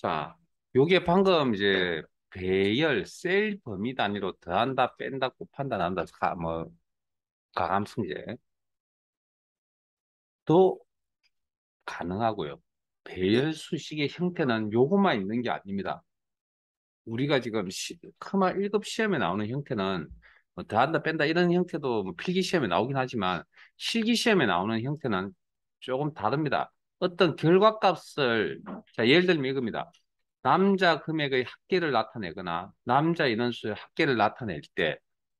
자, 요게 방금 이제 배열, 셀 범위 단위로 더한다, 뺀다, 곱한다, 난다, 가감승제도 가능하고요. 배열 수식의 형태는 요것만 있는 게 아닙니다. 우리가 지금 크마 1급 시험에 나오는 형태는 뭐 더한다, 뺀다 이런 형태도 뭐 필기 시험에 나오긴 하지만 실기 시험에 나오는 형태는 조금 다릅니다. 어떤 결과값을, 자, 예를 들면 이겁니다. 남자 금액의 합계를 나타내거나 남자 인원수의 합계를 나타낼 때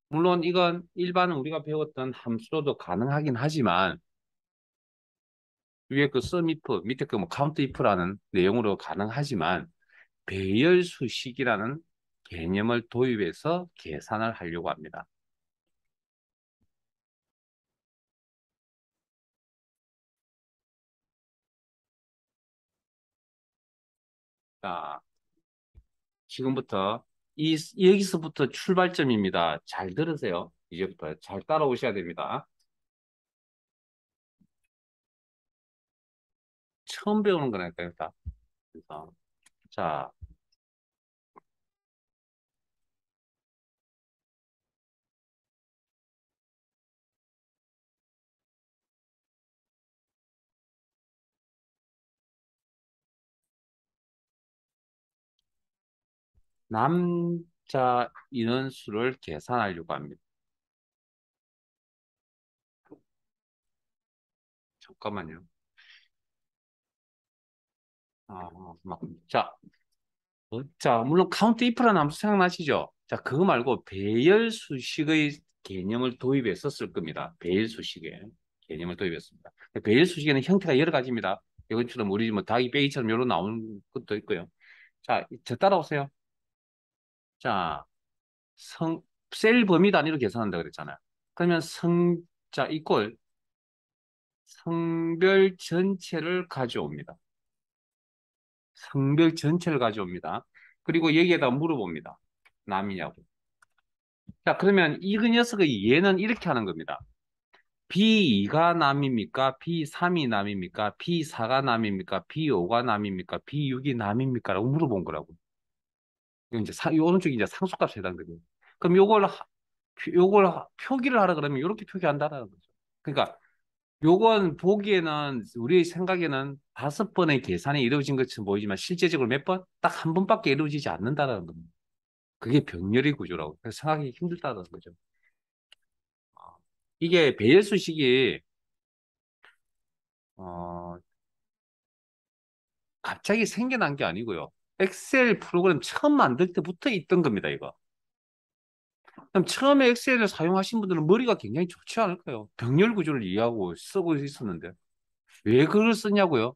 물론 이건 일반 우리가 배웠던 함수로도 가능하긴 하지만 위에 그 sum if 밑에 그 뭐 count if라는 내용으로 가능하지만 배열 수식이라는 개념을 도입해서 계산을 하려고 합니다. 자, 지금부터 여기서부터 출발점입니다. 잘 들으세요. 이제부터 잘 따라오셔야 됩니다. 처음 배우는 거니까요, 다. 그래서 자, 남자 인원수를 계산하려고 합니다. 잠깐만요. 자, 자, 물론 카운트 이프라는 함수 생각나시죠? 자, 그거 말고 배열 수식의 개념을 도입해서 쓸 겁니다. 배열 수식의 개념을 도입했습니다. 배열 수식에는 형태가 여러 가지입니다. 이것처럼 우리 뭐 닭이 빼기처럼 여러 나오는 것도 있고요. 자, 저 따라오세요. 자, 셀 범위 단위로 계산한다 그랬잖아요. 그러면 자, 이꼴 성별 전체를 가져옵니다. 성별 전체를 가져옵니다. 그리고 여기에다 물어봅니다. 남이냐고. 자, 그러면 이 녀석의 얘는 이렇게 하는 겁니다. B2가 남입니까? B3이 남입니까? B4가 남입니까? B5가 남입니까? B6이 남입니까? 라고 물어본 거라고. 이건 이제 이 오른쪽이 이제 상수값에 해당되거든요. 그럼 요걸 표기를 하라 그러면 이렇게 표기한다라는 거죠. 그러니까 요건 보기에는 우리의 생각에는 5번의 계산이 이루어진 것처럼 보이지만 실제적으로 몇 번? 딱 한 번밖에 이루어지지 않는다라는 겁니다. 그게 병렬의 구조라고. 그래서 생각하기 힘들다는 거죠. 어, 이게 배열수식이 어, 갑자기 생겨난 게 아니고요. 엑셀 프로그램 처음 만들 때부터 있던 겁니다, 이거. 그럼 처음에 엑셀을 사용하신 분들은 머리가 굉장히 좋지 않을까요? 병렬 구조를 이해하고 쓰고 있었는데. 왜 그걸 쓰냐고요?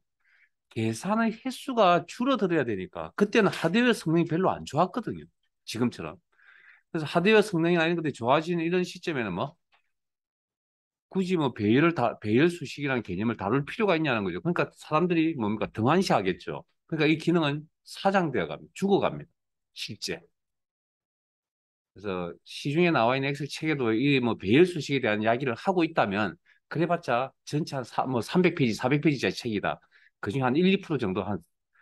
계산의 횟수가 줄어들어야 되니까. 그때는 하드웨어 성능이 별로 안 좋았거든요. 지금처럼. 그래서 하드웨어 성능이 아닌 건데 좋아지는 이런 시점에는 뭐 굳이 뭐 배열 수식이라는 개념을 다룰 필요가 있냐는 거죠. 그러니까 사람들이 뭡니까? 등한시하겠죠. 그러니까 이 기능은 사장되어 갑니다. 죽어갑니다. 실제. 그래서 시중에 나와 있는 엑셀 책에도 이 뭐 배열 수식에 대한 이야기를 하고 있다면 그래봤자 전체 뭐 300페이지, 400페이지짜리 책이다. 그중에 한 1, 2% 정도 한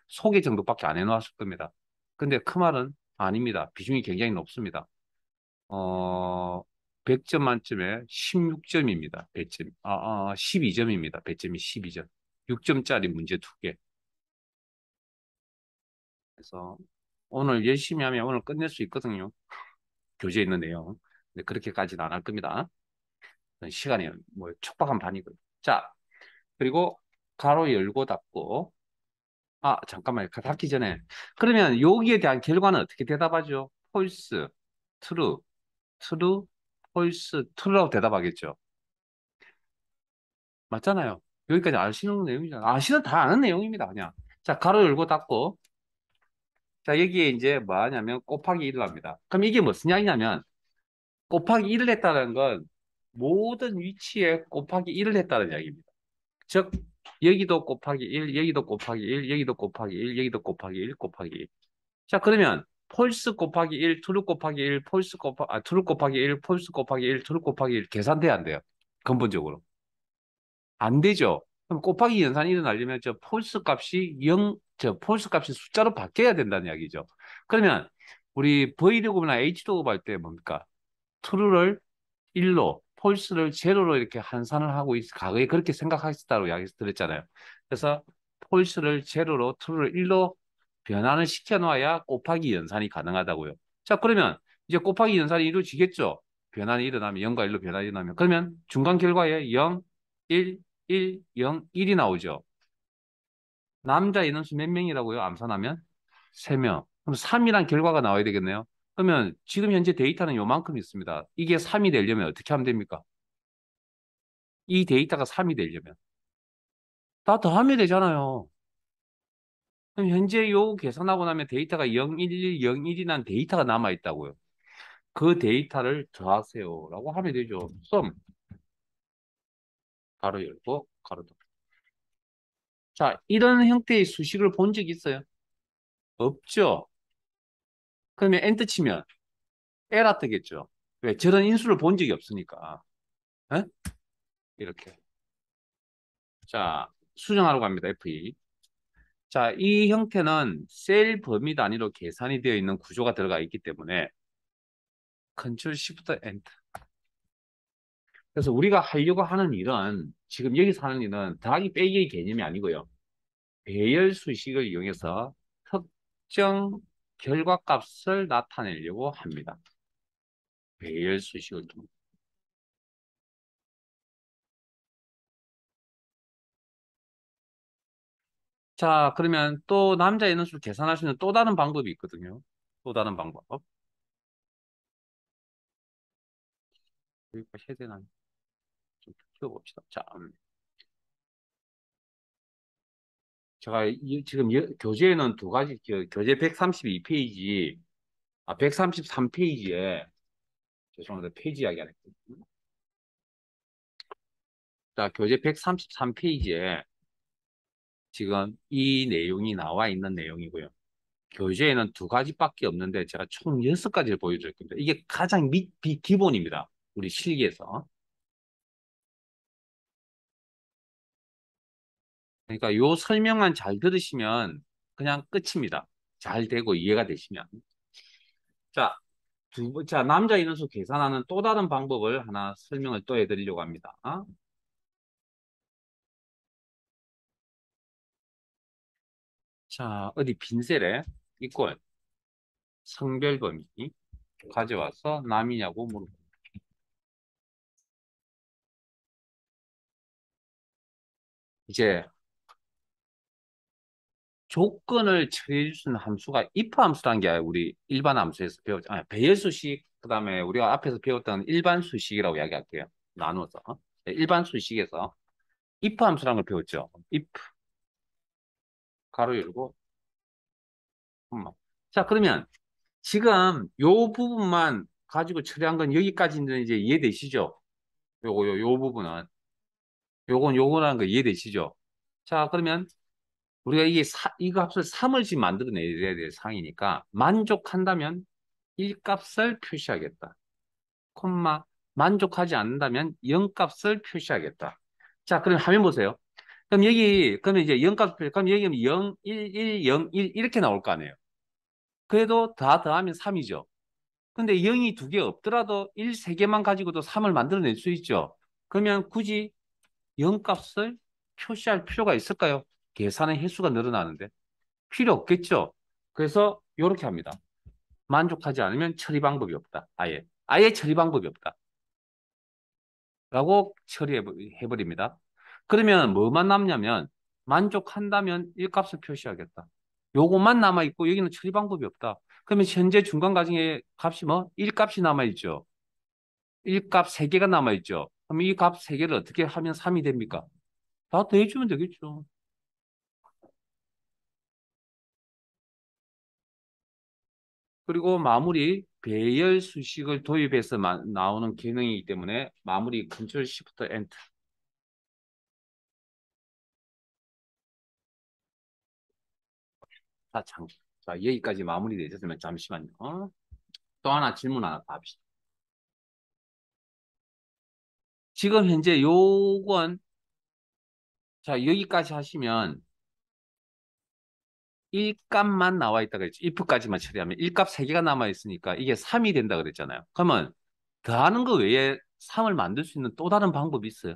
소개 정도밖에 안 해놓았을 겁니다. 근데 그 말은 아닙니다. 비중이 굉장히 높습니다. 어, 100점 만점에 16점입니다. 배점. 12점입니다. 배점이 12점. 6점짜리 문제 두 개. 그래서 오늘 열심히 하면 오늘 끝낼 수 있거든요. 교재에 있는 내용. 근데 그렇게까지는 안 할 겁니다. 시간이 뭐 촉박한 반이거든요. 자, 그리고 가로 열고 닫고. 잠깐만요. 닫기 전에. 그러면 여기에 대한 결과는 어떻게 대답하죠? 폴스, 트루, 트루, 폴스, 트루라고 대답하겠죠. 맞잖아요. 여기까지 아시는 내용이잖아요. 아시는 다 아는 내용입니다. 그냥. 자, 가로 열고 닫고. 자, 여기에 이제 뭐 하냐면 곱하기 1을 합니다. 그럼 이게 무슨 이야기냐면 곱하기 1을 했다는 건 모든 위치에 곱하기 1을 했다는 이야기입니다. 즉, 여기도 곱하기 1, 여기도 곱하기 1, 여기도 곱하기 1, 여기도 곱하기 1, 곱하기 1. 자, 그러면 폴스 곱하기 1, 트루 곱하기 1, 트루 곱하기 1, 폴스 곱하기 1, 트루 곱하기 1 계산돼야 안 돼요? 근본적으로. 안 되죠. 그럼 곱하기 연산이 일어나려면 저 폴스 값이 0 저 폴스 값이 숫자로 바뀌어야 된다는 이야기죠. 그러면 우리 브이로그나 H로그 할 때 뭡니까? true를 1로, 폴스를 제로로 이렇게 환산을 하고 과거에 그렇게 생각하셨다고 이야기 드렸잖아요. 그래서 폴스를 제로로, true를 1로 변환을 시켜놔야 곱하기 연산이 가능하다고요. 자, 그러면 이제 곱하기 연산이 이루어지겠죠? 변환이 일어나면 0과 1로 변환이 일어나면 그러면 중간 결과에 0, 1, 1, 0, 1이 나오죠. 남자 인원수 몇 명이라고요? 암산하면? 3명. 그럼 3이란 결과가 나와야 되겠네요. 그러면 지금 현재 데이터는 요만큼 있습니다. 이게 3이 되려면 어떻게 하면 됩니까? 이 데이터가 3이 되려면. 다 더하면 되잖아요. 그럼 현재 요 계산하고 나면 데이터가 011, 0일이 난 데이터가 남아있다고요. 그 데이터를 더하세요. 라고 하면 되죠. sum. 가로 열고, 가로 닫고. 자, 이런 형태의 수식을 본 적 있어요? 없죠? 그러면 엔터 치면 에라 뜨겠죠? 왜? 저런 인수를 본 적이 없으니까. 에? 이렇게. 자, 수정하러 갑니다. F2. 자, 이 형태는 셀 범위 단위로 계산이 되어 있는 구조가 들어가 있기 때문에 Ctrl Shift Enter. 그래서 우리가 하려고 하는 일은 지금 여기서 하는 일은 더하기 빼기의 개념이 아니고요. 배열 수식을 이용해서 특정 결과값을 나타내려고 합니다. 배열 수식을 통해. 자, 그러면 또 남자 인원수를 계산할 수 있는 또 다른 방법이 있거든요. 또 다른 방법. 여기까지 해야 되나? 좀 키워봅시다. 자, 제가 지금 교재에는 두 가지, 교재 132페이지, 133페이지에, 죄송합니다. 페이지 이야기 안 했거든요. 자, 교재 133페이지에 지금 이 내용이 나와 있는 내용이고요. 교재에는 두 가지밖에 없는데 제가 총 6가지를 보여드릴 겁니다. 이게 가장 기본입니다. 우리 실기에서. 그러니까 요 설명만 잘 들으시면 그냥 끝입니다. 잘 되고 이해가 되시면. 자, 자, 남자 인원수 계산하는 또 다른 방법을 하나 설명을 또 해드리려고 합니다. 자, 어디 빈셀에 이꼴 성별 범위 가져와서 남이냐고 물어보. 이제 조건을 처리해 줄 수 있는 함수가 if 함수라는 게 우리 일반 함수에서 배열 수식 그다음에 우리가 앞에서 배웠던 일반 수식이라고 이야기할게요. 나눠서 네, 일반 수식에서 if 함수라는 걸 배웠죠. if 가로 열고 자, 그러면 지금 요 부분만 가지고 처리한 건 여기까지는 이제 이해되시죠? 요 부분은 요거라는 거 이해되시죠? 자, 그러면 우리가 이거 값을 3을 지금 만들어내야 될 상황이니까 만족한다면 1값을 표시하겠다. 콤마 만족하지 않는다면 0값을 표시하겠다. 자, 그럼 화면 보세요. 그러면 이제 0값 그럼 여기 0, 1, 1, 0, 1 이렇게 나올 거 아니에요. 그래도 다 더하면 3이죠. 근데 0이 두 개 없더라도 1, 세 개만 가지고도 3을 만들어낼 수 있죠. 그러면 굳이 0값을 표시할 필요가 있을까요? 계산의 횟수가 늘어나는데. 필요 없겠죠. 그래서 이렇게 합니다. 만족하지 않으면 처리 방법이 없다. 아예 처리 방법이 없다. 라고 처리해버립니다. 그러면 뭐만 남냐면 만족한다면 1값을 표시하겠다. 요것만 남아있고 여기는 처리 방법이 없다. 그러면 현재 중간 가정의 값이 뭐? 1값이 남아있죠. 1값 3개가 남아있죠. 그럼 이 값 3개를 어떻게 하면 3이 됩니까? 다 더해주면 되겠죠. 그리고 마무리 배열 수식을 도입해서 나오는 기능이기 때문에 마무리 Ctrl Shift Enter. 자, 자, 여기까지 마무리되셨으면 잠시만요. 또 하나 질문 하나 더 합시다. 지금 현재 요건 자, 여기까지 하시면 일값만 나와 있다 그랬죠. if까지만 처리하면 일값 3개가 남아 있으니까 이게 3이 된다 그랬잖아요. 그러면 더하는 거 외에 3을 만들 수 있는 또 다른 방법이 있어요.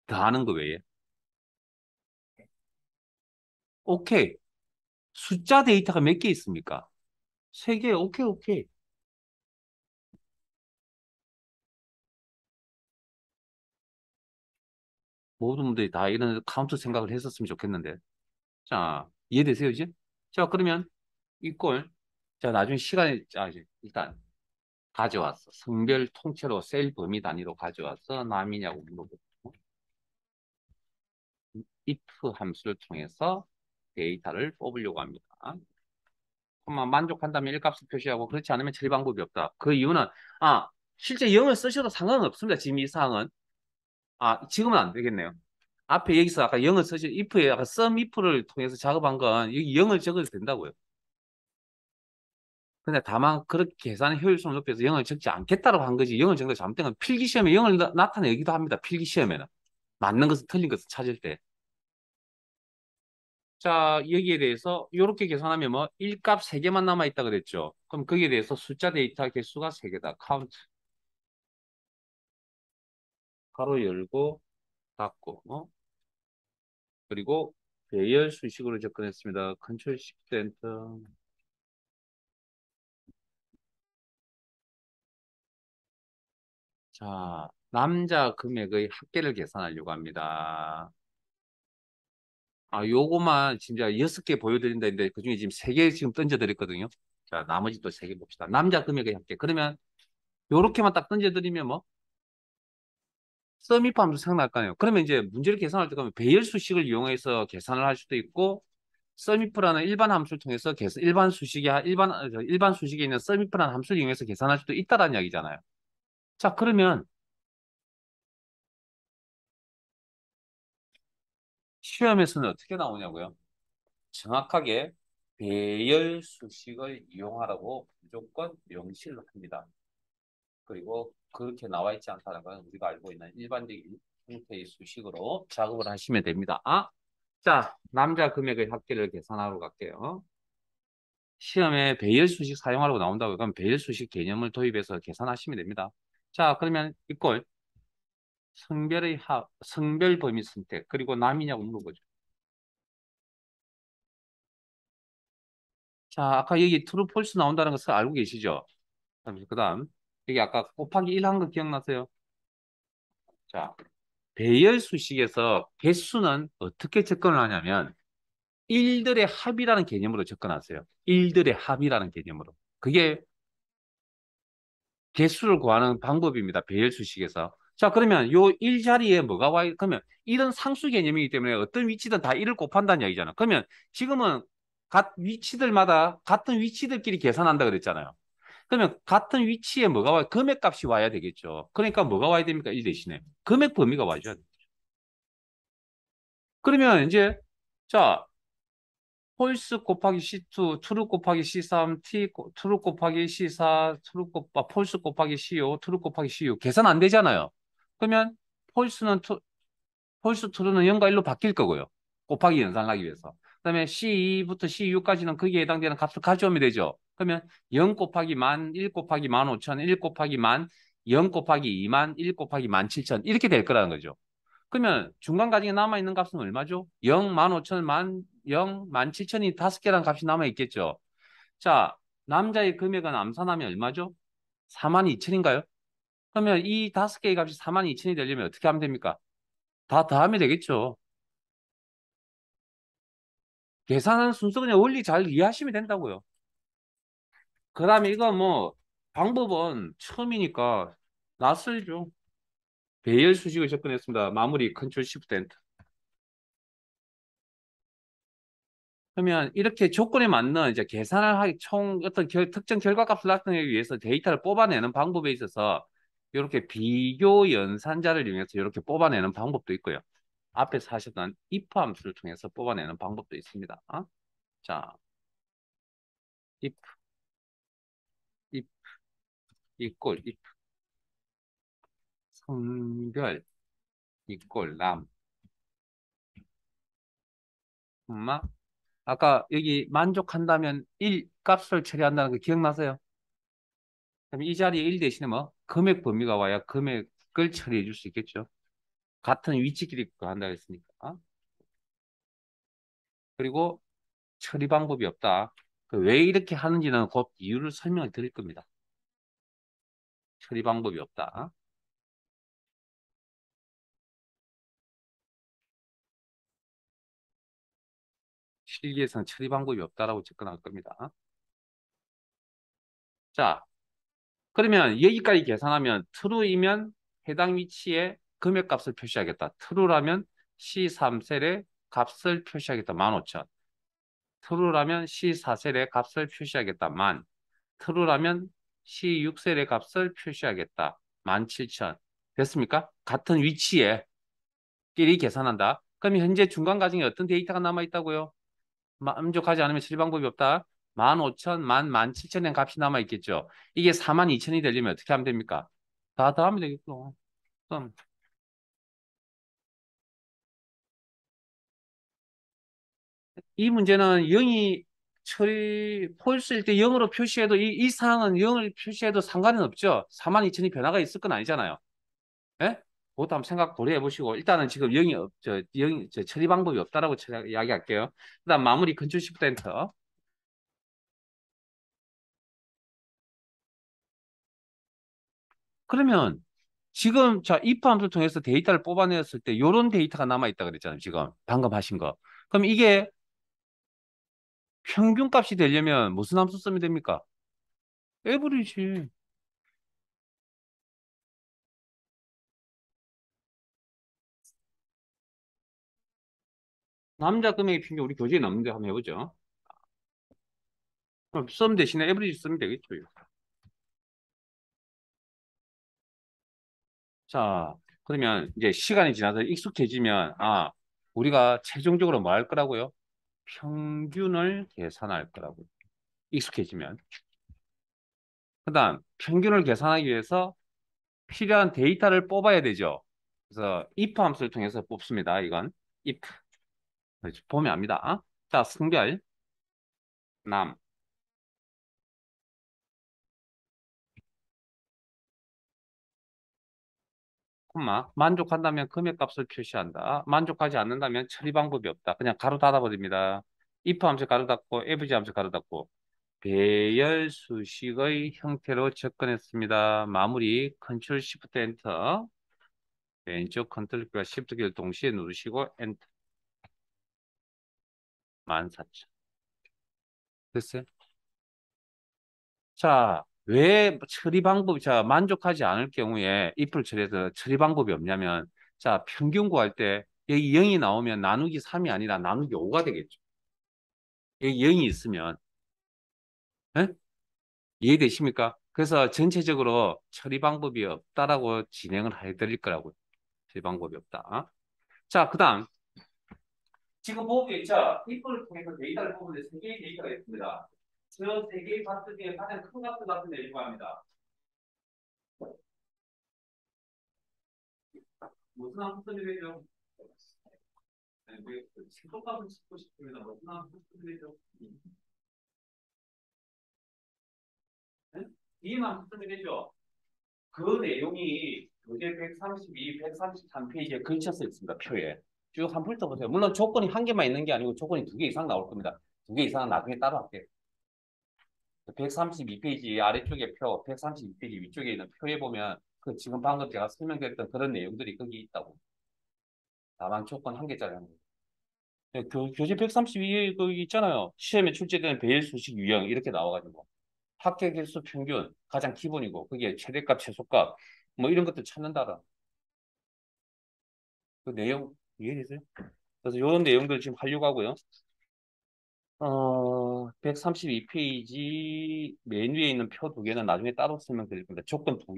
더하는 거 외에. 오케이. 숫자 데이터가 몇 개 있습니까? 3개. 오케이, 오케이. 모든 분들이 다 이런 카운트 생각을 했었으면 좋겠는데. 자, 이해되세요, 이제? 자, 그러면 이꼴. 자, 나중에 시간이, 자, 이제 일단 가져왔어. 성별 통째로 셀 범위 단위로 가져와서 남이냐고 물어보고. if 함수를 통해서 데이터를 뽑으려고 합니다. 그만 만족한다면 1값을 표시하고 그렇지 않으면 처리 방법이 없다. 그 이유는 실제 0을 쓰셔도 상관은 없습니다. 지금 이 사항은. 지금은 안 되겠네요. 앞에 여기서 아까 0을 쓰시 if에 아까 sum if를 통해서 작업한 건 여기 0을 적어도 된다고요. 근데 다만 그렇게 계산의 효율성을 높여서 0을 적지 않겠다고 한 거지. 0을 적는 잘못된 건 필기 시험에 0을 나타내기도 합니다. 필기 시험에는. 맞는 것은 틀린 것을 찾을 때. 자, 여기에 대해서 이렇게 계산하면 뭐 1값 3개만 남아있다 그랬죠. 그럼 거기에 대해서 숫자 데이터 개수가 3개다. 카운트. 가로 열고 닫고 그리고 배열 수식으로 접근했습니다. 컨트롤 시프트 엔터. 자, 남자 금액의 합계를 계산하려고 합니다. 요거만 진짜 6개 보여드린다 했는데 그중에 지금 3개 지금 던져드렸거든요. 자, 나머지 또 3개 봅시다. 남자 금액의 합계. 그러면 요렇게만 딱 던져드리면 뭐 서밋 함수 생각날 거 아니에요. 그러면 이제 문제를 계산할 때 가면 배열 수식을 이용해서 계산을 할 수도 있고 서밋프라는 일반 함수를 통해서 일반 수식에 있는 서밋프라는 함수를 이용해서 계산할 수도 있다라는 이야기잖아요. 자, 그러면 시험에서는 어떻게 나오냐고요? 정확하게 배열 수식을 이용하라고 무조건 명시를 합니다. 그리고 그렇게 나와 있지 않다는 건 우리가 알고 있는 일반적인 형태의 수식으로 작업을 하시면 됩니다. 자, 남자 금액의 합계를 계산하러 갈게요. 시험에 배열 수식 사용하라고 나온다고 그러면 배열 수식 개념을 도입해서 계산하시면 됩니다. 자, 그러면 이꼴 성별 범위 선택 그리고 남이냐고 물어보죠. 자, 아까 여기 true, false 나온다는 것을 알고 계시죠? 그다음 여기 아까 곱하기 1 한 거 기억나세요? 자, 배열 수식에서 개수는 어떻게 접근을 하냐면 일들의 합이라는 개념으로 접근하세요. 일들의 합이라는 개념으로. 그게 개수를 구하는 방법입니다. 배열 수식에서. 자, 그러면 요 1 자리에 뭐가 그러면 1은 상수 개념이기 때문에 어떤 위치든 다 1을 곱한다는 이야기잖아. 그러면 지금은 위치들마다 같은 위치들끼리 계산한다 그랬잖아요. 그러면 같은 위치에 뭐가 와요? 금액 값이 와야 되겠죠. 그러니까 뭐가 와야 됩니까? 1 대신에. 금액 범위가 와줘야 돼. 그러면 이제 자, 폴스 곱하기 C2, 트루 곱하기 C3, 트루 곱하기 C4, 폴스 곱하기 C5, 트루 곱하기 C6 계산 안 되잖아요. 그러면 폴스는 폴스 트루는 0과 1로 바뀔 거고요. 곱하기 연산하기 위해서. 그다음에 C2부터 C6까지는 거기에 해당되는 값을 가져오면 되죠. 그러면 0 곱하기 만, 1 곱하기 15,000, 1 곱하기 만, 0 곱하기 2만, 1 곱하기 17,000 이렇게 될 거라는 거죠. 그러면 중간 가정에 남아있는 값은 얼마죠? 0, 15,000, 0, 17,000이 5개라는 값이 남아있겠죠. 자, 남자의 금액은 암산하면 얼마죠? 42,000인가요? 그러면 이 5개의 값이 42,000이 되려면 어떻게 하면 됩니까? 다 더하면 되겠죠. 계산하는 순서 그냥 원리 잘 이해하시면 된다고요. 그 다음에 이거 뭐 방법은 처음이니까 낯설죠. 배열 수식을 접근했습니다. 마무리 컨트롤 시프트 엔터. 그러면 이렇게 조건에 맞는 이제 계산을 하기 어떤 특정 결과값을 나타내기 위해서 데이터를 뽑아내는 방법에 있어서 이렇게 비교 연산자를 이용해서 이렇게 뽑아내는 방법도 있고요. 앞에서 하셨던 if 함수를 통해서 뽑아내는 방법도 있습니다. 자, if, if, if 성별 남, 엄마 아까 여기 만족한다면 1 값을 처리한다는 거 기억나세요? 그럼 이 자리에 1 대신에 뭐? 금액 범위가 와야 금액을 처리해 줄 수 있겠죠. 같은 위치끼리 그거 한다 했으니까. 그리고 처리 방법이 없다. 그왜 이렇게 하는지는 곧 이유를 설명을 드릴 겁니다. 처리 방법이 없다. 실기에서는 처리 방법이 없다라고 접근할 겁니다. 자, 그러면 여기까지 계산하면 true이면 해당 위치에 금액값을 표시하겠다. true라면 C3셀의 값을 표시하겠다. 15,000. true라면 C4셀의 값을 표시하겠다. 10,000. true라면 C6셀의 값을 표시하겠다. 17,000. 됐습니까? 같은 위치에 끼리 계산한다. 그럼 현재 중간 과정에 어떤 데이터가 남아있다고요? 만족하지 않으면 처리 방법이 없다. 15,000, 17,000의 값이 남아있겠죠. 이게 42,000이 되려면 어떻게 하면 됩니까? 다 더하면 되겠죠. 그럼 이 문제는 0이 처리 폴스일 때 0으로 표시해도 이 사항은 0을 표시해도 상관은 없죠. 42,000이 변화가 있을 건 아니잖아요. 예? 그것도 한번 생각 고려해 보시고 일단은 지금 0이 없죠. 0이 처리 방법이 없다라고 이야기할게요. 그다음 마무리 컨트롤 시프트 엔터. 그러면 지금 자 if 함수를 통해서 데이터를 뽑아내었을 때 이런 데이터가 남아 있다 그랬잖아요. 지금 방금 하신 거. 그럼 이게 평균값이 되려면 무슨 함수 쓰면 됩니까? 에버리지. 남자 금액의 평균 우리 교재에 나오는데 한번 해보죠. 그럼 썸 대신에 에버리지 쓰면 되겠죠. 이거. 자, 그러면 이제 시간이 지나서 익숙해지면 우리가 최종적으로 뭐 할 거라고요? 평균을 계산할 거라고요. 익숙해지면. 그다음 평균을 계산하기 위해서 필요한 데이터를 뽑아야 되죠. 그래서 if 함수를 통해서 뽑습니다. 이건 if 보면 압니다. 자, 승별 남 콤마 만족한다면 금액값을 표시한다. 만족하지 않는다면 처리 방법이 없다. 그냥 가로 닫아버립니다. if 함수 가로 닫고 average 함수 가로 닫고 배열 수식의 형태로 접근했습니다. 마무리 컨트롤 시프트 엔터 왼쪽 컨트롤과 시프트 키를 동시에 누르시고 엔터 14,000 됐어요? 자, 왜 처리 방법이, 만족하지 않을 경우에 if를 처리해서 처리 방법이 없냐면, 자, 평균 구할 때 여기 0이 나오면 나누기 3이 아니라 나누기 5가 되겠죠. 여기 0이 있으면, 예? 이해되십니까? 그래서 전체적으로 처리 방법이 없다라고 진행을 해드릴 거라고요. 처리 방법이 없다. 자, 그 다음. 지금 보고 있죠? if를 통해서 데이터를 뽑는데 세 개의 데이터가 있습니다. 저 세 개의 값들 중에 가장 큰 값을 갖는 데 일부합니다. 무슨 함수들이 되죠? 똑같은 짓고 싶습니다. 너무나 부탁드리죠. 이해만 부탁드리죠. 그 내용이 교재 132, 133페이지에 걸쳐서 있습니다. 표에. 쭉 한 번 훑어보세요. 물론 조건이 한 개만 있는 게 아니고 조건이 두 개 이상 나올 겁니다. 두 개 이상은 나중에 따로 할게요. 132페이지 아래쪽에 표, 132페이지 위쪽에 있는 표에 보면 그 지금 방금 제가 설명드렸던 그런 내용들이 거기 있다고. 다만 조건 한 개짜리 한 개. 네, 교재 132에 그 있잖아요. 시험에 출제되는 배열 수식 유형 이렇게 나와가지고. 합격 일수 평균 가장 기본이고 그게 최대값, 최소값 뭐 이런 것들 찾는다라. 그 내용 이해되세요? 그래서 이런 내용들 지금 하려고 하고요. 132페이지 맨 위에 있는 표 두 개는 나중에 따로 설명드릴 겁니다. 조건 두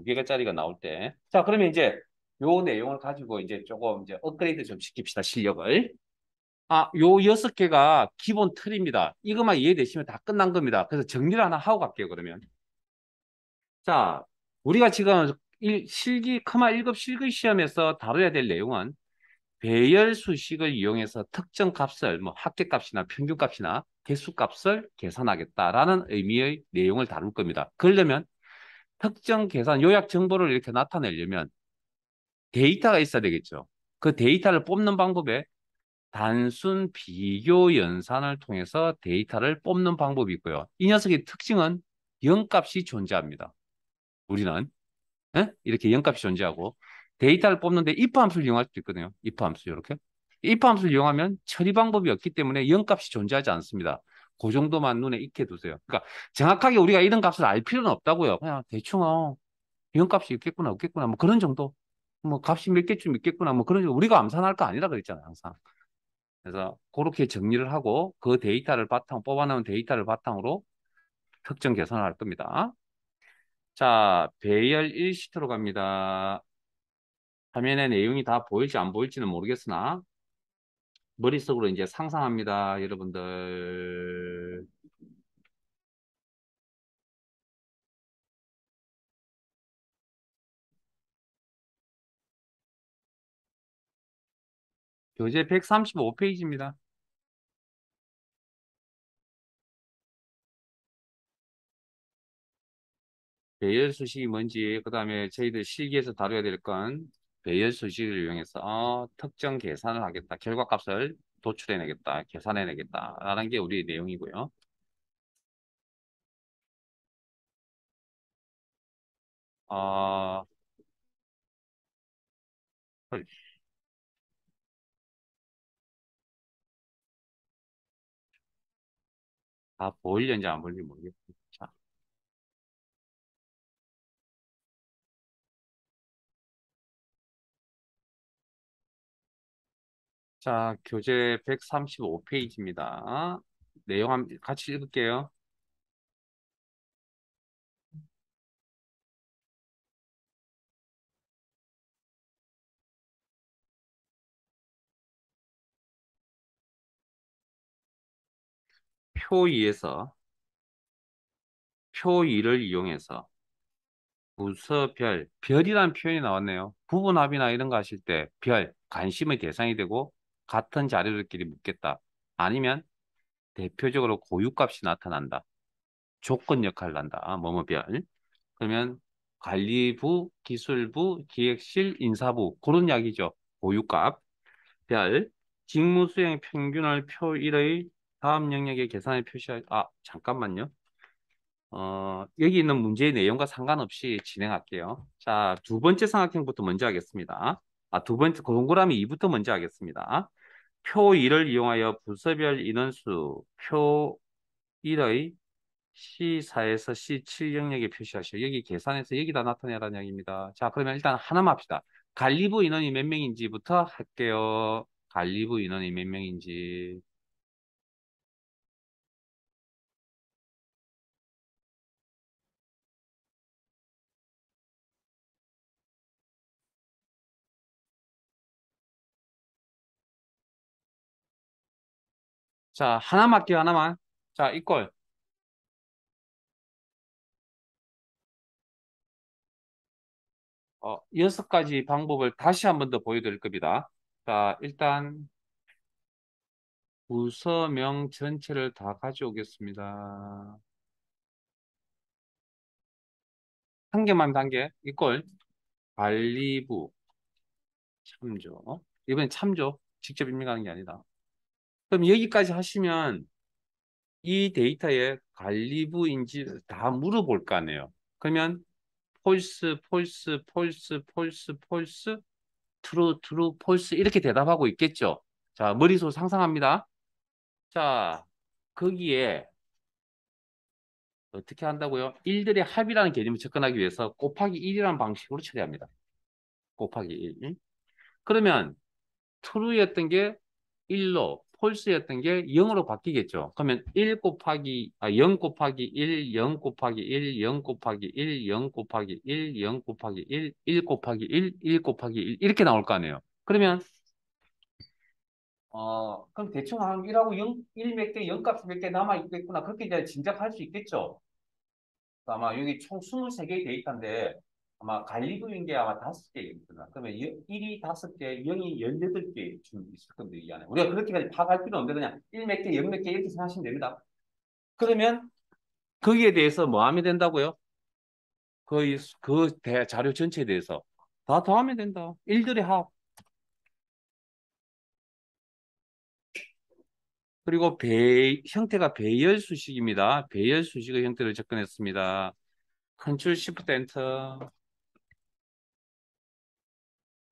개가짜리가 나올 때. 자, 그러면 이제 요 내용을 가지고 이제 조금 이제 업그레이드 좀 시킵시다, 실력을. 요 6개가 기본 틀입니다. 이것만 이해되시면 다 끝난 겁니다. 그래서 정리를 하나 하고 갈게요, 그러면. 자, 우리가 지금 실기, 1급 실기 시험에서 다뤄야 될 내용은 배열 수식을 이용해서 특정 값을 뭐 합계값이나 평균값이나 개수값을 계산하겠다라는 의미의 내용을 다룰 겁니다. 그러려면 특정 계산 요약 정보를 이렇게 나타내려면 데이터가 있어야 되겠죠. 그 데이터를 뽑는 방법에 단순 비교 연산을 통해서 데이터를 뽑는 방법이 있고요. 이 녀석의 특징은 0값이 존재합니다. 우리는 이렇게 0값이 존재하고 데이터를 뽑는데 if 함수를 이용할 수도 있거든요. if 함수 이렇게. if 함수를 이용하면 처리 방법이 없기 때문에 0값이 존재하지 않습니다. 그 정도만 눈에 익혀 두세요. 그러니까 정확하게 우리가 이런 값을 알 필요는 없다고요. 그냥 대충 0값이 있겠구나 없겠구나 뭐 그런 정도. 뭐 값이 몇 개쯤 있겠구나 뭐 그런 정도. 우리가 암산할 거 아니라 그랬잖아요. 항상. 그래서 그렇게 정리를 하고 그 데이터를 뽑아놓은 데이터를 바탕으로 특정 계산을 할 겁니다. 자, 배열 1시트로 갑니다. 화면에 내용이 다 보일지 안 보일지는 모르겠으나 머릿속으로 이제 상상합니다, 여러분들. 교재 135페이지입니다. 배열 수식이 뭔지, 그 다음에 저희들 실기에서 다뤄야 될 건 배열 수식을 이용해서 특정 계산을 하겠다. 결과값을 도출해내겠다. 계산해내겠다라는 게 우리 내용이고요. 어, 다 보이려는지 안 보이는지 모르겠습니다. 자, 교재 135페이지입니다. 내용 같이 읽을게요. 표 2에서 표 2를 이용해서 부서별, 별이란 표현이 나왔네요. 부분합이나 이런 거 하실 때 별, 관심의 대상이 되고 같은 자료들끼리 묻겠다. 아니면 대표적으로 고유값이 나타난다. 조건 역할을 한다. 뭐뭐 별. 그러면 관리부, 기술부, 기획실, 인사부 그런 이야기죠. 고유값, 별, 직무 수행 평균을 표 1의 다음 영역에 계산해 표시할 잠깐만요. 여기 있는 문제의 내용과 상관없이 진행할게요. 자, 두 번째 삼각형부터 먼저 하겠습니다. 두 번째, 동그라미 2부터 먼저 하겠습니다. 표 2를 이용하여 부서별 인원수 표 1의 C4에서 C7 영역에 표시하시오. 여기 계산해서 여기다 나타내라는 이야기입니다. 자, 그러면 일단 하나만 합시다. 관리부 인원이 몇 명인지부터 할게요. 관리부 인원이 몇 명인지. 자, 하나만 할게요, 하나만. 자, 이꼴. 6가지 방법을 다시 한 번 더 보여드릴 겁니다. 자, 일단 부서명 전체를 다 가져오겠습니다. 한 개만 단계, 이꼴. 관리부, 참조. 이번엔 참조. 직접 입력하는 게 아니다. 그럼 여기까지 하시면 이 데이터의 관리부인지 다 물어볼 거 아니에요. 그러면 폴스, 폴스, 폴스, 폴스, 폴스, 트루, 트루, 폴스 이렇게 대답하고 있겠죠. 자, 머릿속으로 상상합니다. 자, 거기에 어떻게 한다고요? 일들의 합이라는 개념을 접근하기 위해서 곱하기 1이라는 방식으로 처리합니다. 곱하기 1. 그러면 true였던 게 1로, false였던 게 0으로 바뀌겠죠. 그러면 0 곱하기 1, 0 곱하기 1, 0 곱하기 1, 0 곱하기 1, 0 곱하기 1, 1 곱하기 1, 1 곱하기 1 이렇게 나올 거 아니에요. 그러면 그럼 대충 한 1하고 0, 1 몇 개, 0 값이 몇 개 남아 있겠구나. 그렇게 이제 짐작할 수 있겠죠. 아마 여기 총 23개의 데이터인데 아마 관리부인 게 아마 5개겠구나. 그러면 1이 5개, 0이 18개 있을 겁니다, 이 안에. 우리가 그렇게까지 파악할 필요 없는데 그냥 1 몇 개, 0 몇 개 이렇게 생각하시면 됩니다. 그러면 거기에 대해서 뭐 하면 된다고요? 거의 자료 전체에 대해서 다 더하면 된다. 일들의 합. 그리고 형태가 배열 수식입니다. 배열 수식의 형태를 접근했습니다. 컨트롤 시프트 엔터.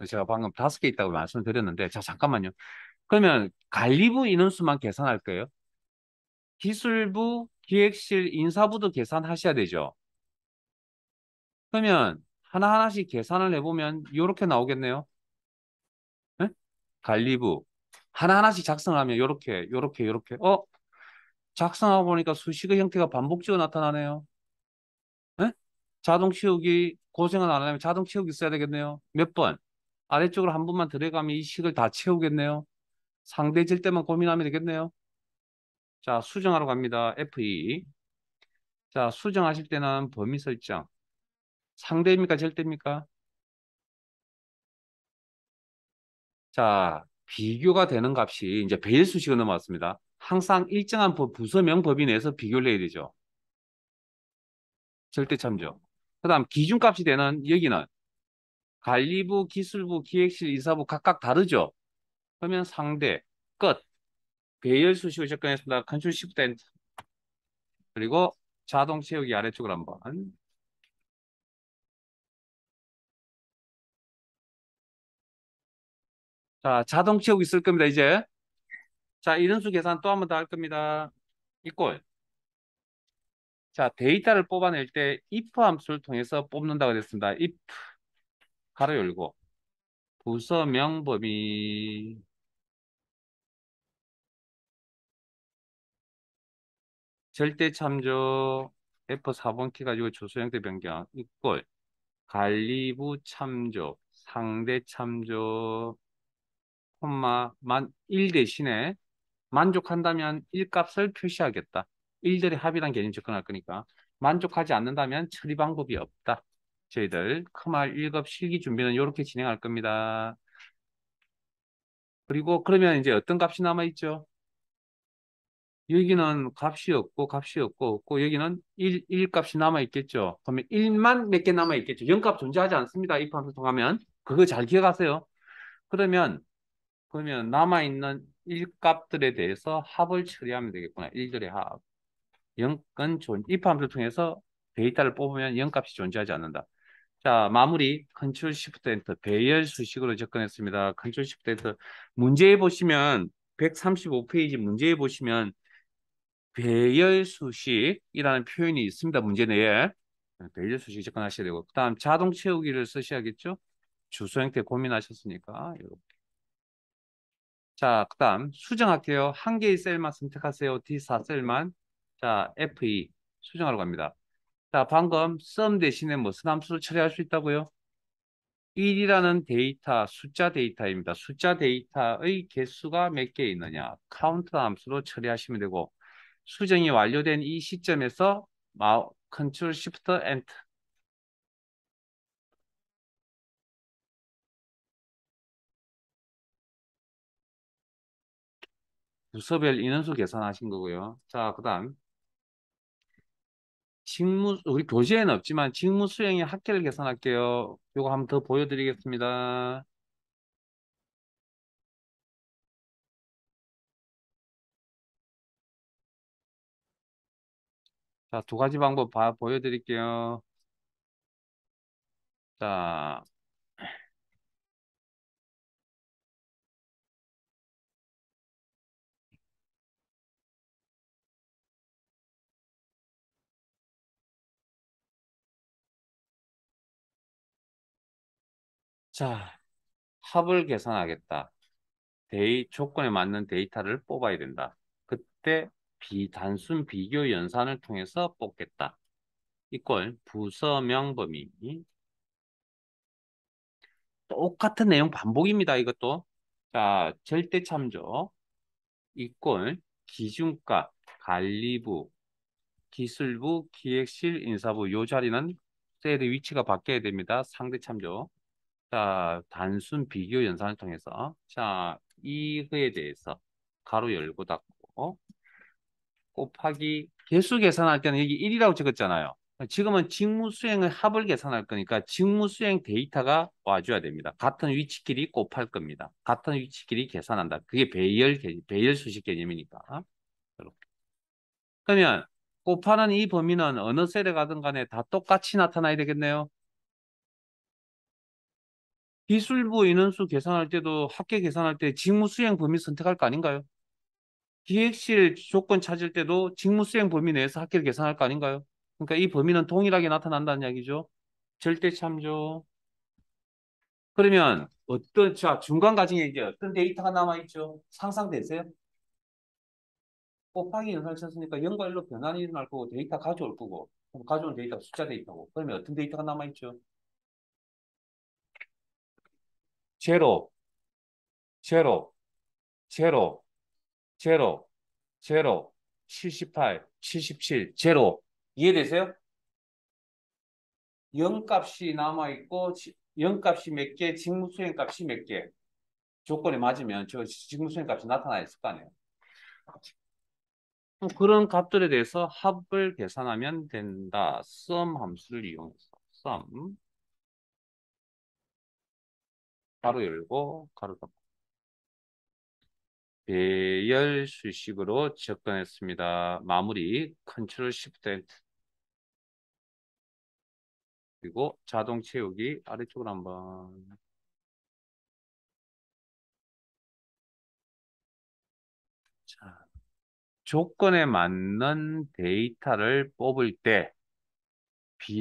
제가 방금 5개 있다고 말씀드렸는데, 자, 잠깐만요. 그러면 관리부 인원수만 계산할 거예요? 기술부, 기획실, 인사부도 계산하셔야 되죠. 그러면 하나하나씩 계산을 해보면 이렇게 나오겠네요. 네? 관리부. 하나하나씩 작성하면 요렇게. 작성하고 보니까 수식의 형태가 반복적으로 나타나네요. 네? 자동 치우기 고생을 안 하려면 자동 치우기 써야 되겠네요. 몇 번? 아래쪽으로 한 번만 들어가면 이 식을 다 채우겠네요. 상대질 때만 고민하면 되겠네요. 자, 수정하러 갑니다. F2. 자, 수정하실 때는 범위 설정. 상대입니까? 절대입니까? 자, 비교가 되는 값이 이제 배열 수식으로 넘어왔습니다. 항상 일정한 부서명 범위 내에서 비교를 해야 되죠. 절대 참조. 그 다음 기준값이 되는 여기는 관리부, 기술부, 기획실, 이사부 각각 다르죠. 그러면 상대, 끝. 배열 수식을 접근했습니다. 컨트롤 시프트 엔터. 그리고 자동 채우기 아래쪽으로 한번. 자, 자동 채우기 쓸 겁니다, 이제. 자, 이런수 계산 또 한 번 더 할 겁니다. 이꼴. 자, 데이터를 뽑아낼 때 if 함수를 통해서 뽑는다고 됐습니다. if 가로 열고 부서명 범위 절대 참조 F4번 키 가지고 조수 형태 변경 이꼴 관리부 참조 상대 참조 콤마 만 1 대신에 만족한다면 1값을 표시하겠다. 1들의 합이란 개념 접근할 거니까 만족하지 않는다면 처리 방법이 없다. 저희들 크말 1급 실기 준비는 이렇게 진행할 겁니다. 그리고 그러면 이제 어떤 값이 남아있죠? 여기는 값이 없고 여기는 1 값이 남아있겠죠. 그러면 1만 몇 개 남아있겠죠. 0값 존재하지 않습니다. 이 함수 통하면. 그거 잘 기억하세요. 그러면 남아있는 1 값들에 대해서 합을 처리하면 되겠구나. 1들의 합. 0은 if 함수를 통해서 데이터를 뽑으면 0값이 존재하지 않는다. 자, 마무리 컨트롤 시프트 엔터 배열 수식으로 접근했습니다. 컨트롤 시프트 엔터 문제에 보시면 135페이지 문제에 보시면 배열 수식이라는 표현이 있습니다. 문제 내에 배열 수식 접근하셔야 되고 그다음 자동 채우기를 쓰셔야겠죠? 주소 형태 고민하셨으니까 이렇게. 자, 그다음 수정할게요. 한 개의 셀만 선택하세요. D4셀만. 자, F2 수정하러 갑니다. 자, 방금 sum 대신에 무슨 함수를 처리할 수 있다고요? 1이라는 데이터, 숫자 데이터입니다. 숫자 데이터의 개수가 몇 개 있느냐. 카운트 함수로 처리하시면 되고 수정이 완료된 이 시점에서 컨트롤 시프트 엔터 부서별 인원수 계산하신 거고요. 자, 그다음 우리 교재에는 없지만 직무 수행의 합계를 계산할게요. 이거 한번 더 보여드리겠습니다. 자, 두 가지 방법 보여드릴게요. 자, 자, 합을 계산하겠다. 조건에 맞는 데이터를 뽑아야 된다. 그때 단순 비교 연산을 통해서 뽑겠다. 이꼴 부서명 범위. 똑같은 내용 반복입니다. 이것도. 자, 절대 참조. 이꼴 기준값, 관리부, 기술부, 기획실, 인사부. 요 자리는 셀의 위치가 바뀌어야 됩니다. 상대 참조. 자, 단순 비교 연산을 통해서. 자, 이거에 대해서 가로 열고 닫고 곱하기 개수 계산할 때는 여기 1이라고 적었잖아요. 지금은 직무수행의 합을 계산할 거니까 직무수행 데이터가 와줘야 됩니다. 같은 위치끼리 곱할 겁니다. 같은 위치끼리 계산한다. 그게 배열 수식 개념이니까. 이렇게. 그러면 곱하는 이 범위는 어느 셀에 가든 간에 다 똑같이 나타나야 되겠네요. 기술부 인원수 계산할 때도 합계 계산할 때 직무수행 범위 선택할 거 아닌가요? 기획실 조건 찾을 때도 직무수행 범위 내에서 합계를 계산할 거 아닌가요? 그러니까 이 범위는 동일하게 나타난다는 이야기죠. 절대 참조. 그러면 자, 중간 과정에 이제 어떤 데이터가 남아있죠? 상상되세요? 곱하기 연산을 쳤으니까 0과 1로 변환이 일어날 거고 데이터 가져올 거고 그럼 가져온 데이터 숫자 데이터고 그러면 어떤 데이터가 남아있죠? 제로, 제로, 제로, 제로, 제로, 78, 77, 제로. 이해되세요? 0 값이 남아있고 0 값이 몇 개, 직무수행 값이 몇 개. 조건에 맞으면 저 직무수행 값이 나타나 있을 거 아니에요. 그런 값들에 대해서 합을 계산하면 된다. sum 함수를 이용해서 sum 가로 열고 가로 닫고 배열 수식으로 접근했습니다. 마무리 Ctrl Shift Alt 그리고 자동 채우기 아래쪽으로 한번 자, 조건에 맞는 데이터를 뽑을 때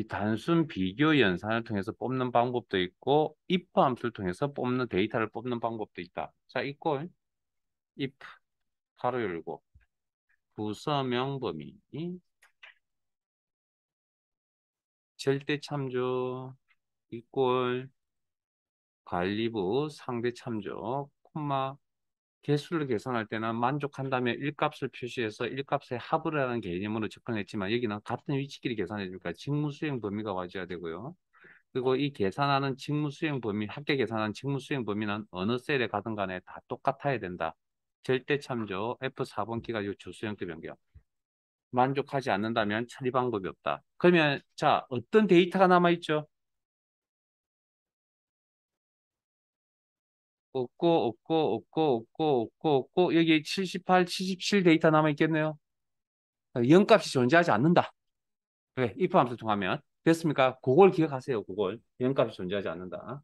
단순 비교 연산을 통해서 뽑는 방법도 있고 if 함수를 통해서 뽑는 데이터를 뽑는 방법도 있다. 자, 이걸 if 가로 열고 부서명 범위 절대 참조 이꼴 관리부 상대 참조 콤마 개수를 계산할 때는 만족한다면 1값을 표시해서 1값의 합을 하는 개념으로 접근했지만 여기는 같은 위치끼리 계산해 주니까 직무수행 범위가 와줘야 되고요. 그리고 이 계산하는 직무수행 범위, 합계 계산하는 직무수행 범위는 어느 셀에 가든 간에 다 똑같아야 된다. 절대 참조 F4번 키가 요 주수형태 변경. 만족하지 않는다면 처리 방법이 없다. 그러면 자 어떤 데이터가 남아있죠? 없고 여기 78, 77 데이터 남아있겠네요. 0값이 존재하지 않는다. 그래, if 함수 통하면 됐습니까? 그걸 기억하세요. 그걸 0값이 존재하지 않는다.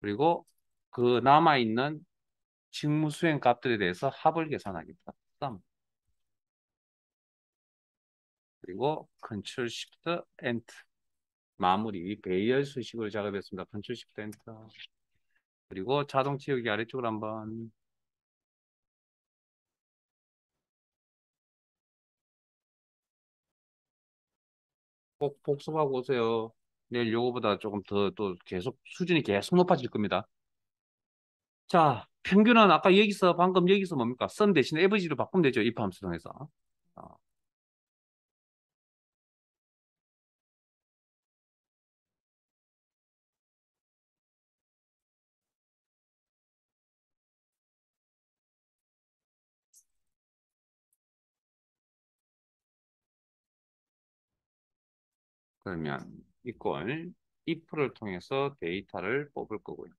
그리고 그 남아있는 직무 수행 값들에 대해서 합을 계산하겠다. sum. 그리고 Ctrl Shift Enter 마무리 배열 수식으로 작업했습니다. Ctrl Shift Enter 그리고 자동 채우기 아래쪽으로 한번 꼭 복습하고 오세요. 내일 요거보다 조금 더 또 계속 수준이 계속 높아질 겁니다. 자, 평균은 아까 여기서 방금 여기서 뭡니까? 선 대신에 에버지로 바꾸면 되죠. if 함수 통해서. 어, 그러면 이걸 if를 통해서 데이터를 뽑을 거고요.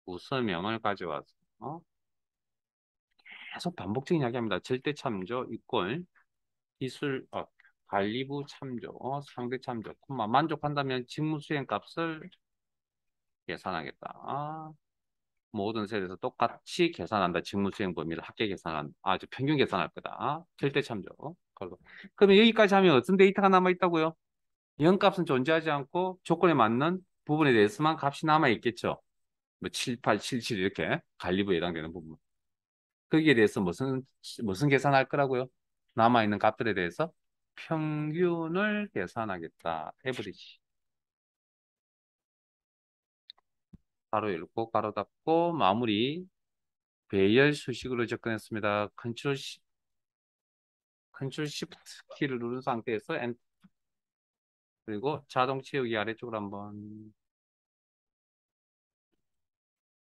우서명을 가져와서 계속 반복적인 이야기합니다. 절대 참조 이꼴 기술 관리부 참조 상대 참조 콤마 만족한다면 직무 수행 값을 계산하겠다. 모든 셀에서 똑같이 계산한다. 직무 수행 범위를 합계 계산한 아주 평균 계산할 거다. 절대 참조. 그러면 여기까지 하면 어떤 데이터가 남아 있다고요? 0값은 존재하지 않고 조건에 맞는 부분에 대해서만 값이 남아 있겠죠. 뭐 7, 8, 7, 7 이렇게 관리부에 해당되는 부분. 거기에 대해서 무슨 계산할 거라고요? 남아 있는 값들에 대해서 평균을 계산하겠다. 에버리지. 가로 열고 가로 닫고 마무리 배열 수식으로 접근했습니다. 컨트롤 시프트 키를 누른 상태에서 그리고 자동 채우기 아래쪽으로 한번.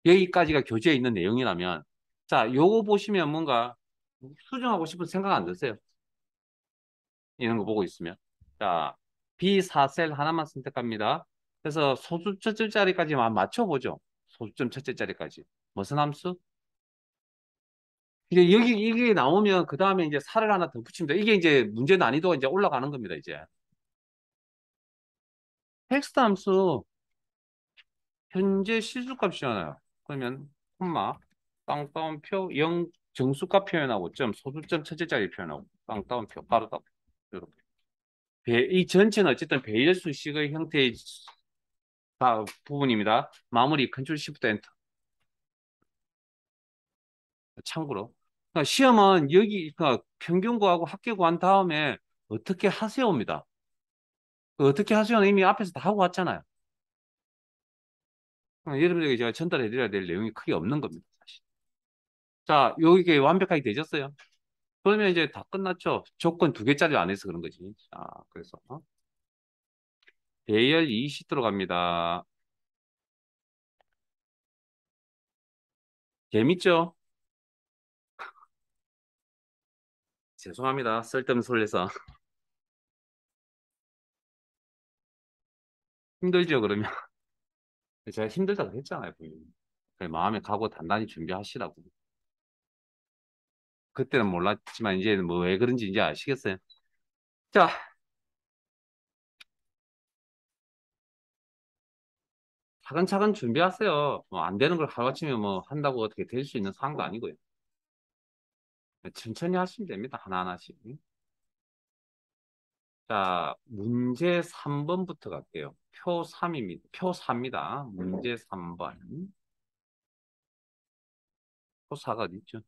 여기까지가 교재에 있는 내용이라면, 자, 요거 보시면 뭔가 수정하고 싶은 생각 안 드세요? 이런 거 보고 있으면. 자, B4셀 하나만 선택합니다. 그래서 소수점 첫 자리까지만 맞춰보죠. 소수점 첫째 자리까지. 무슨 함수? 이제 여기 이게 나오면 그 다음에 이제 살을 하나 더 붙입니다. 이게 이제 문제 난이도가 이제 올라가는 겁니다. 이제 텍스트 함수 현재 실수값이잖아요. 그러면 콤마 땅따옴표 0 정수값 표현하고 점 소수점 첫째 자리 표현하고 땅따옴표 빠르다. 이렇게. 이 전체는 어쨌든 배열수식의 형태의 부분입니다. 마무리 컨트롤 시프트 엔터. 참고로. 그러니까 시험은 여기 그러니까 평균 구하고 합계 구한 다음에 어떻게 하세요입니다. 그 어떻게 하세요는 이미 앞에서 다 하고 왔잖아요. 여러분에게 제가 전달해 드려야 될 내용이 크게 없는 겁니다, 사실. 자, 여기 완벽하게 되셨어요? 그러면 이제 다 끝났죠? 조건 두 개짜리 안 해서 그런 거지. 자, 그래서 대열 20 들어갑니다. 재밌죠? 죄송합니다. 쓸데없는 소리 해서. 힘들죠, 그러면? 제가 힘들다고 했잖아요, 분명히. 마음에 각오 단단히 준비하시라고. 그때는 몰랐지만 이제는 뭐 왜 그런지 이제 아시겠어요? 자, 차근차근 준비하세요. 뭐 안 되는 걸 하루아침에 뭐 한다고 어떻게 될 수 있는 상황도 아니고요. 천천히 하시면 됩니다. 하나하나씩. 자, 문제 3번부터 갈게요. 표 3입니다. 표 4입니다. 문제 3번. 표 4가 어디 있죠?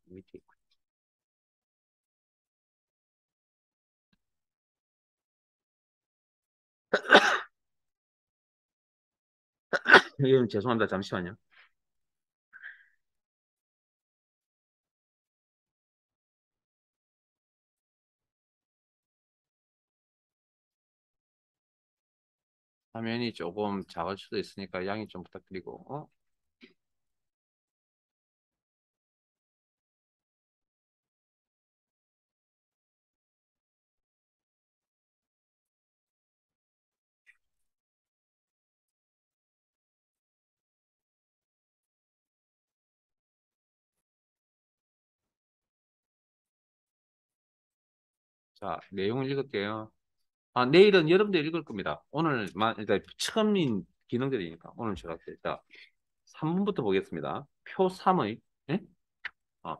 밑에 있고. 예, 죄송합니다. 잠시만요. 화면이 조금 작을 수도 있으니까 양해 좀 부탁드리고. 자, 내용을 읽을게요. 아, 내일은 여러분들 읽을 겁니다. 오늘만, 일단 처음인 기능들이니까 오늘 제가 일단 3번부터 보겠습니다. 표 3의, 예?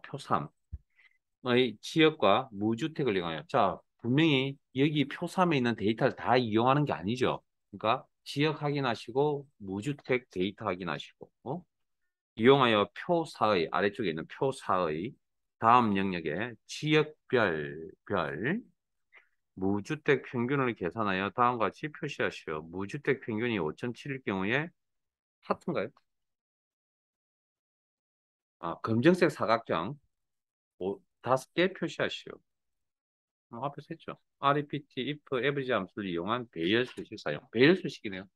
표 3의 지역과 무주택을 이용하여. 자, 분명히 여기 표 3에 있는 데이터를 다 이용하는 게 아니죠. 그러니까 지역 확인하시고 무주택 데이터 확인하시고, 이용하여 표 4의, 아래쪽에 있는 표 4의 다음 영역에 지역별 무주택 평균을 계산하여 다음과 같이 표시하시오. 무주택 평균이 5.7일 경우에 하트인가요? 검정색 사각형 5개 표시하시오. 앞에서 했죠. REPT, if, average 함수를 이용한 배열 수식 사용. 배열 수식이네요.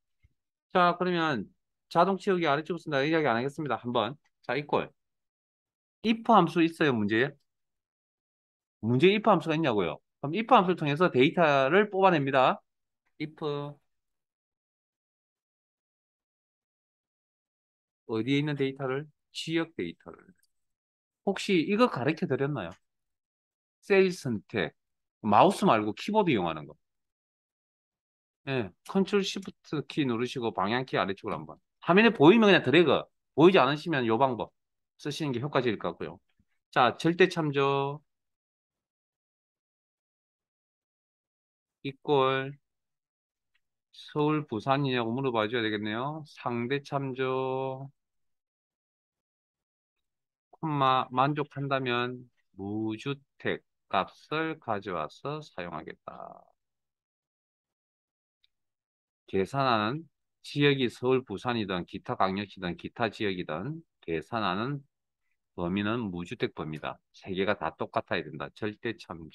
자, 그러면 자동 치우기 아래쪽으로 쓴다. 이야기 안 하겠습니다. 한번. 자, 이꼴. if 함수 있어요, 문제에? 문제에 if 함수가 있냐고요? 그럼 if 함수를 통해서 데이터를 뽑아냅니다. if 어디에 있는 데이터를? 지역 데이터를. 혹시 이거 가르쳐 드렸나요? 셀 선택. 마우스 말고 키보드 이용하는 거. 예, 컨트롤 시프트 키 누르시고 방향키 아래쪽으로 한번. 화면에 보이면 그냥 드래그. 보이지 않으시면 요 방법 쓰시는 게 효과적일 것 같고요. 자, 절대 참조 이꼴 서울 부산이냐고 물어봐 줘야 되겠네요. 상대 참조 콤마 만족한다면 무주택 값을 가져와서 사용하겠다. 계산하는 지역이 서울, 부산이든 기타 광역시든 기타 지역이든 계산하는 범위는 무주택 범위다. 세 개가 다 똑같아야 된다. 절대 참조.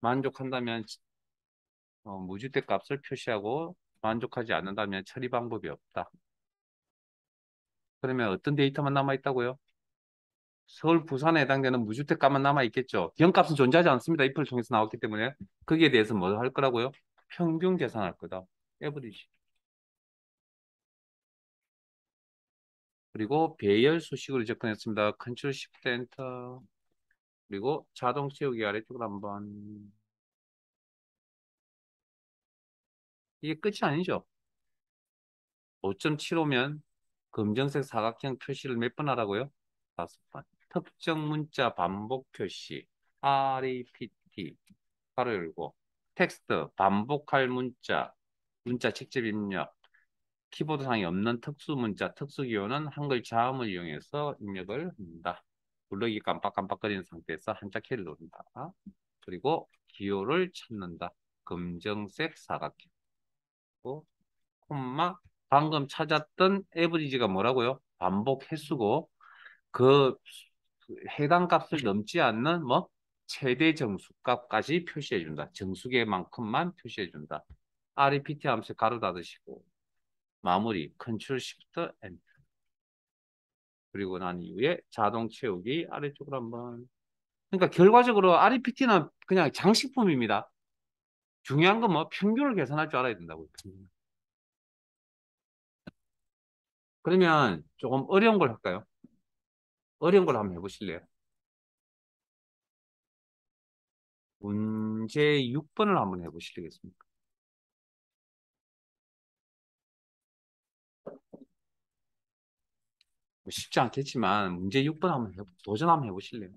만족한다면 무주택 값을 표시하고 만족하지 않는다면 처리 방법이 없다. 그러면 어떤 데이터만 남아있다고요? 서울, 부산에 해당되는 무주택 값만 남아있겠죠. 기업값은 존재하지 않습니다. if를 통해서 나왔기 때문에. 거기에 대해서 뭐 할 거라고요? 평균 계산할 거다. 에버리지. 그리고 배열 수식으로 접근했습니다. 컨트롤 시프트 엔터. 그리고 자동 채우기 아래쪽으로 한번. 이게 끝이 아니죠. 5.75면 검정색 사각형 표시를 몇 번 하라고요? 5번. 특정 문자 반복 표시. rept. 가로 열고. 텍스트 반복할 문자. 문자 직접 입력. 키보드상에 없는 특수 문자, 특수 기호는 한글 자음을 이용해서 입력을 합니다. 블럭이 깜빡깜빡거리는 상태에서 한자 키를 누른다. 그리고 기호를 찾는다. 검정색 사각형. 콤마 방금 찾았던 에버리지가 뭐라고요? 반복 횟수고 그 해당 값을 넘지 않는 뭐 최대 정수값까지 표시해 준다. 정수계만큼만 표시해 준다. rept 함수 가로 닫으시고 마무리 컨트롤 시프트 엔터. 그리고 난 이후에 자동 채우기 아래쪽으로 한번. 그러니까 결과적으로 RPT는 그냥 장식품입니다. 중요한 건 뭐 평균을 계산할 줄 알아야 된다고요. 그러면 조금 어려운 걸 할까요? 어려운 걸 한번 해보실래요? 문제 6번을 한번 해보시겠습니까? 뭐 쉽지 않겠지만 문제 6번 한번 도전 한번 해보실래요?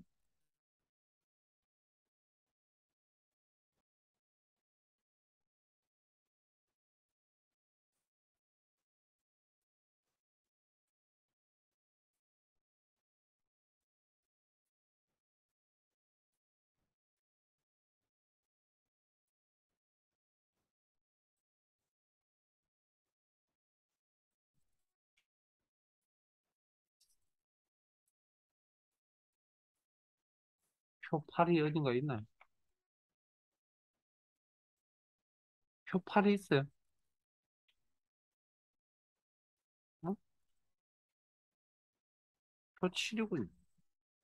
표 8이 어딘가 있나요? 표 8이 있어요. 어? 표 7이군.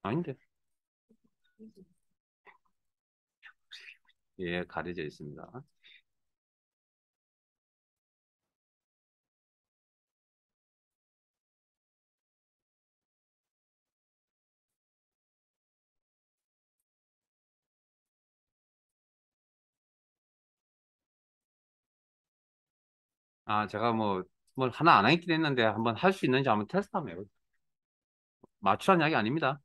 아닌데. 예, 가려져 있습니다. 제가 뭘 하나 안 했긴 했는데 한번 할 수 있는지 한번 테스트 한번 해볼게요. 맞추란 이야기 아닙니다.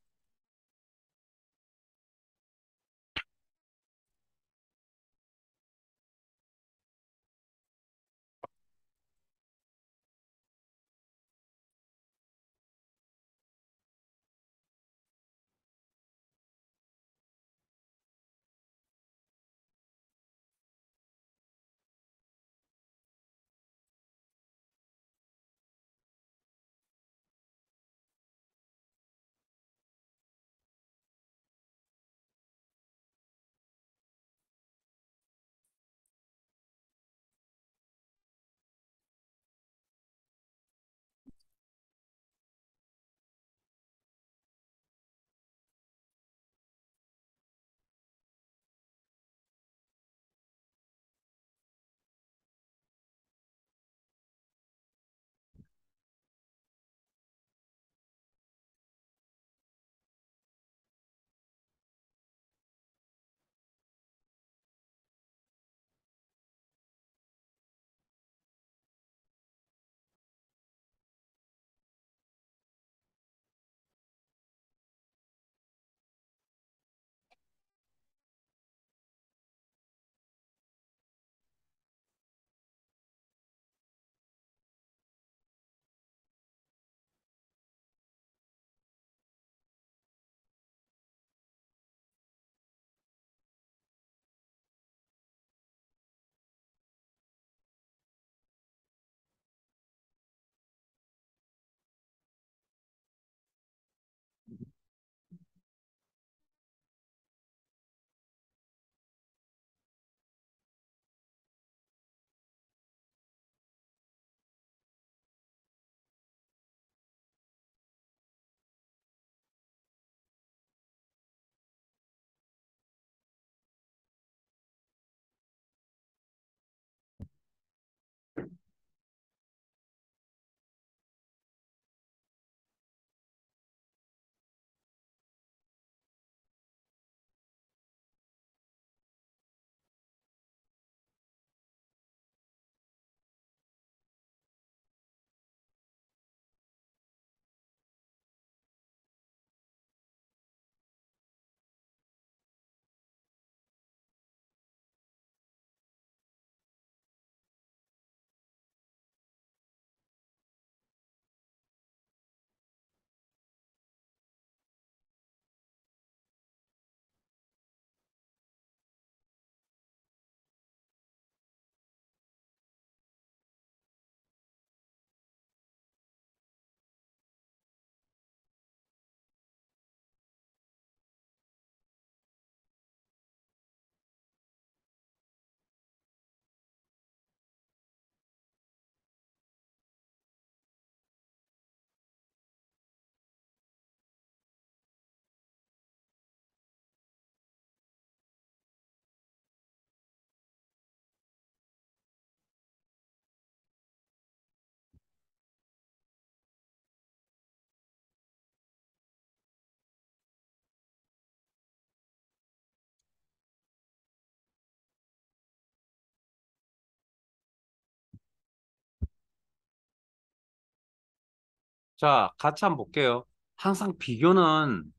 자, 같이 한번 볼게요. 항상 비교는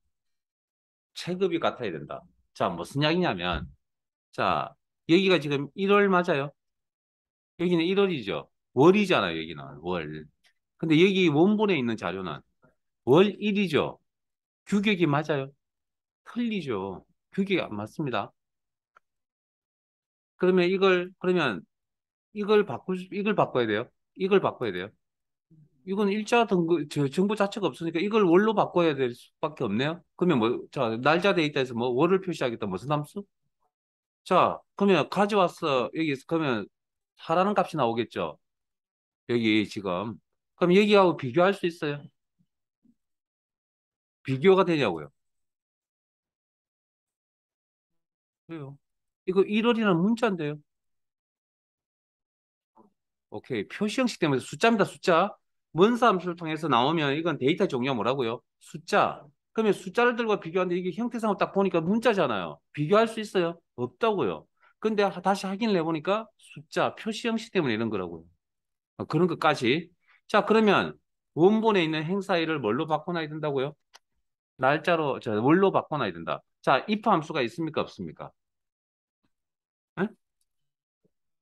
체급이 같아야 된다. 자, 무슨 이야기냐면, 자, 여기가 지금 1월 맞아요? 여기는 1월이죠. 월이잖아요, 여기는. 월. 근데 여기 원본에 있는 자료는 월 1이죠. 규격이 맞아요? 틀리죠. 규격이 안 맞습니다. 그러면 이걸 바꿔야 돼요. 이걸 바꿔야 돼요. 이건 일자 등급, 정보 자체가 없으니까 이걸 월로 바꿔야 될 수밖에 없네요. 그러면 뭐, 자, 날짜 데이터에서 뭐, 월을 표시하겠다. 무슨 함수? 자, 그러면 가져왔어. 그러면 하라는 값이 나오겠죠. 여기 지금. 그럼 여기하고 비교할 수 있어요? 비교가 되냐고요? 그래요. 이거 1월이라는 문자인데요. 오케이. 표시 형식 때문에 숫자입니다, 숫자. 문서 함수를 통해서 나오면 이건 데이터 종류가 뭐라고요? 숫자. 그러면 숫자를 들고 비교하는데 이게 형태상으로 딱 보니까 문자잖아요. 비교할 수 있어요? 없다고요. 근데 다시 확인을 해보니까 숫자, 표시 형식 때문에 이런 거라고요. 그런 것까지. 자, 그러면 원본에 있는 행사일을 뭘로 바꿔놔야 된다고요? 날짜로, 월로 바꿔놔야 된다. 자, if 함수가 있습니까? 없습니까? 에?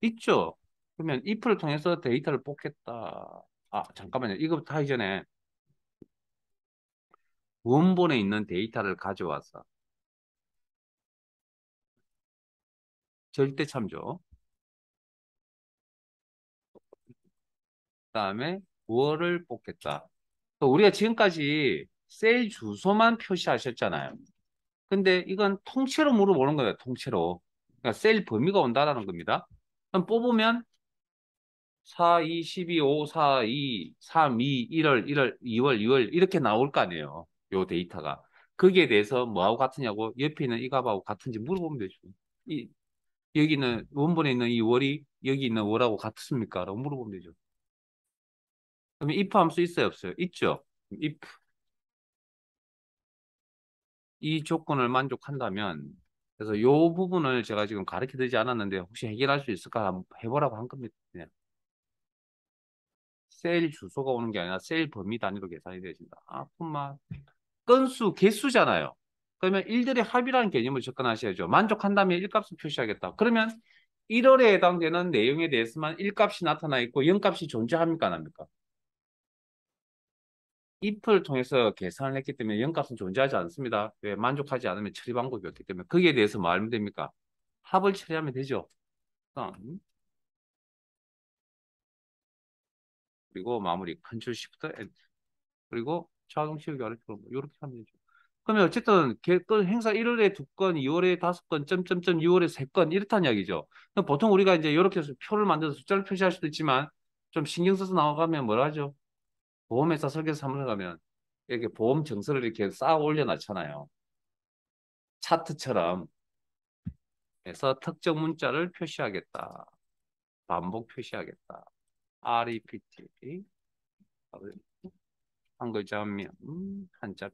있죠. 그러면 if를 통해서 데이터를 뽑겠다. 아, 잠깐만요. 이거부터 하기 전에 원본에 있는 데이터를 가져와서 절대 참조. 그다음에 월을 뽑겠다. 또 우리가 지금까지 셀 주소만 표시하셨잖아요. 근데 이건 통째로 물어보는 거예요. 통째로. 그러니까 셀 범위가 온다라는 겁니다. 그럼 뽑으면 4, 2, 12, 5, 4, 2, 3, 2, 1월, 1월, 2월, 2월 이렇게 나올 거 아니에요. 요 데이터가. 거기에 대해서 뭐하고 같으냐고 옆에 있는 이 값하고 같은지 물어보면 되죠. 이, 여기는 원본에 있는 이 월이 여기 있는 월하고 같습니까? 라고 물어보면 되죠. 그러면 if 함수 있어요, 없어요? 있죠. if 이 조건을 만족한다면 그래서 요 부분을 제가 지금 가르쳐 드리지 않았는데 혹시 해결할 수 있을까 한번 해보라고 한 겁니다. 그냥 셀 주소가 오는 게 아니라 셀 범위 단위로 계산이 되어진다. 아, 푼만 건수, 개수잖아요. 그러면 일들의 합이라는 개념을 접근하셔야죠. 만족한다면 1값을 표시하겠다. 그러면 1월에 해당되는 내용에 대해서만 1값이 나타나 있고 0값이 존재합니까? 안 합니까? if를 통해서 계산을 했기 때문에 0값은 존재하지 않습니다. 왜? 만족하지 않으면 처리 방법이 없기 때문에 거기에 대해서 뭐 알면 됩니까? 합을 처리하면 되죠. 그리고 마무리 컨트롤 시프트 엔터. 그리고 자동 치우기 아래쪽으로 이렇게 하면 되죠. 그러면 어쨌든 그 행사 1월에 2건, 2월에 5건, 점점점 6월에 3건 이렇다는 이야기죠. 그럼 보통 우리가 이제 이렇게 해서 표를 만들어서 숫자를 표시할 수도 있지만 좀 신경 써서 나가면 뭐라 하죠? 보험회사 설계사 사무실 가면 이렇게 보험 정서를 이렇게 쌓아 올려놨잖아요. 차트처럼 해서 특정 문자를 표시하겠다. 반복 표시하겠다. REPT 한 글자면 한자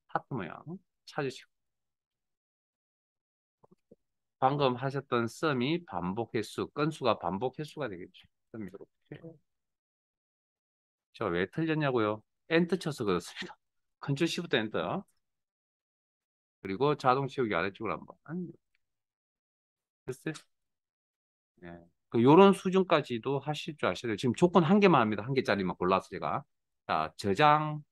하트 모양 찾으시고 방금 하셨던 썸이 반복 횟수, 건수가 반복 횟수가 되겠죠. 썸이 이렇게. 저 왜 틀렸냐고요? 엔터 쳐서 그렇습니다. 컨트롤 시프트 엔터. 그리고 자동 치우기 아래쪽으로 한번. 됐어요? 예. 그 요런 수준까지도 하실 줄 아셔야 돼요. 지금 조건 한 개만 합니다. 한 개짜리만 골라서 제가. 자, 저장.